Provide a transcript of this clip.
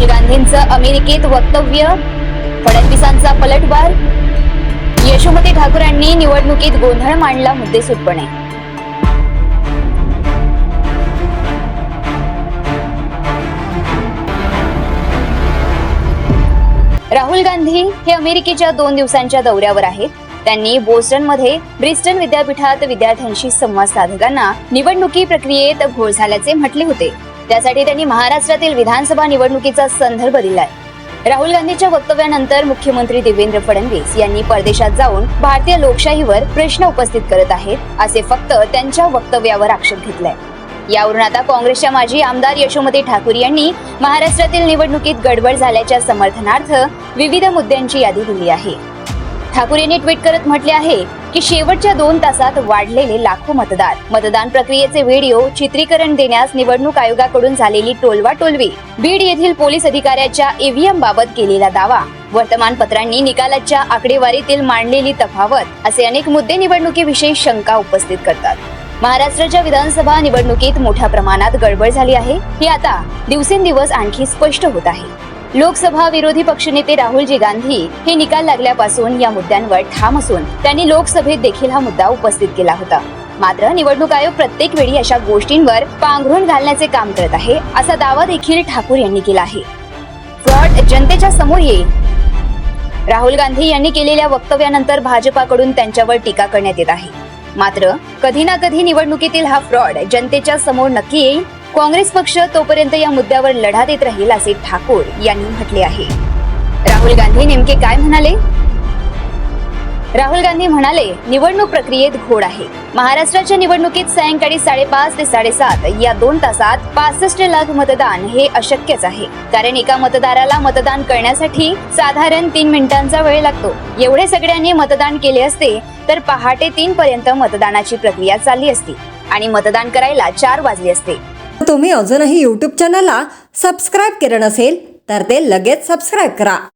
राहुल गांधींचं अमेरिकेत वक्तव्य, फडणवीसांचा पलटवार, यशोमती ठाकूरांनी निवडणुकीत गोंधळ मांडला मुद्देसूदपणे. राहुल गांधी हे अमेरिकेच्या 2 दिवसांच्या दौऱ्यावर आहेत. त्यांनी बोस्टनमध्ये ब्रिस्टन विद्यापीठात विद्यार्थ्यांशी संवाद साधताना निवडणुकी प्रक्रियेत घोळ झाल्याचे म्हटले होते. त्यासाठी त्यांनी महाराष्ट्रातील विधानसभा निवडणुकीचा संदर्भ दिलाय. राहुल गांधीच्या वक्तव्यानंतर मुख्यमंत्री देवेंद्र फडणवीस यांनी परदेशात जाऊन भारतीय लोकशाहीवर प्रश्न उपस्थित करत आहेत असे फक्त त्यांच्या वक्तव्यावर आक्षेप घेतलाय. यावरून आता काँग्रेसच्या माजी आमदार यशोमती ठाकूर यांनी महाराष्ट्रातील निवडणुकीत गडबड झाल्याच्या समर्थनार्थ विविध मुद्द्यांची यादी दिली आहे. ठाकूर यांनी ट्विट करत म्हटले आहे की शेवटच्या 2 तासात वाढलेले लाखो मतदान प्रक्रियेचे व्हिडिओ चित्रीकरण देण्यास निवडणूक आयोगाकडून झालेली टोलवाटोलवी, बीड येथील पोलीस अधिकाऱ्याच्या ईव्हीएम बाबत केलेला दावा, वर्तमानपत्रांनी निकालाच्या आकडेवारीतील मांडलेली तफावत असे अनेक मुद्दे निवडणुकीविषयी शंका उपस्थित करतात. महाराष्ट्राच्या विधानसभा निवडणुकीत मोठ्या प्रमाणात गडबड झाली आहे हे आता दिवसेंदिवस आणखी स्पष्ट होत आहे. लोकसभा विरोधी पक्षनेते राहुलजी गांधी हे निकाल लागल्यापासून या मुद्द्यांवर ठाम असून त्यांनी लोकसभेत देखील हा मुद्दा उपस्थित केला होता. मात्र निवडणूक आयोग प्रत्येक वेळी अशा गोष्टींवर पांघरून घालण्याचे काम करत आहे असा दावा देखील ठाकूर यांनी केला आहे. फ्रॉड जनतेच्या समोर येईल. राहुल गांधी यांनी केलेल्या वक्तव्यानंतर भाजपाकडून त्यांच्यावर टीका करण्यात येत आहे. मात्र कधी ना कधी निवडणुकीतील हा फ्रॉड जनतेच्या समोर नक्की येईल. काँग्रेस पक्ष तोपर्यंत या मुद्द्यावर लढा देत राहील असे ठाकूर यांनी म्हटले आहे. राहुल गांधी नेमके काय म्हणाले? राहुल गांधी म्हणाले, निवडणूक प्रक्रियेत घोळ आहे. महाराष्ट्राच्या निवडणुकीत सायंकाळी 5:30 ते 7:30 या 2 तासात 65 लाख मतदान हे अशक्यच आहे. कारण एका मतदाराला मतदान करण्यासाठी साधारण 3 मिनिटांचा वेळ लागतो. एवढे सगळ्यांनी मतदान केले असते तर पहाटे 3 पर्यंत मतदानाची प्रक्रिया चालली असती आणि मतदान करायला 4 वाजले असते. तुम्ही अजूनही YouTube चॅनलला सबस्क्राईब केलं नसेल तर ते लगेच सबस्क्राईब करा.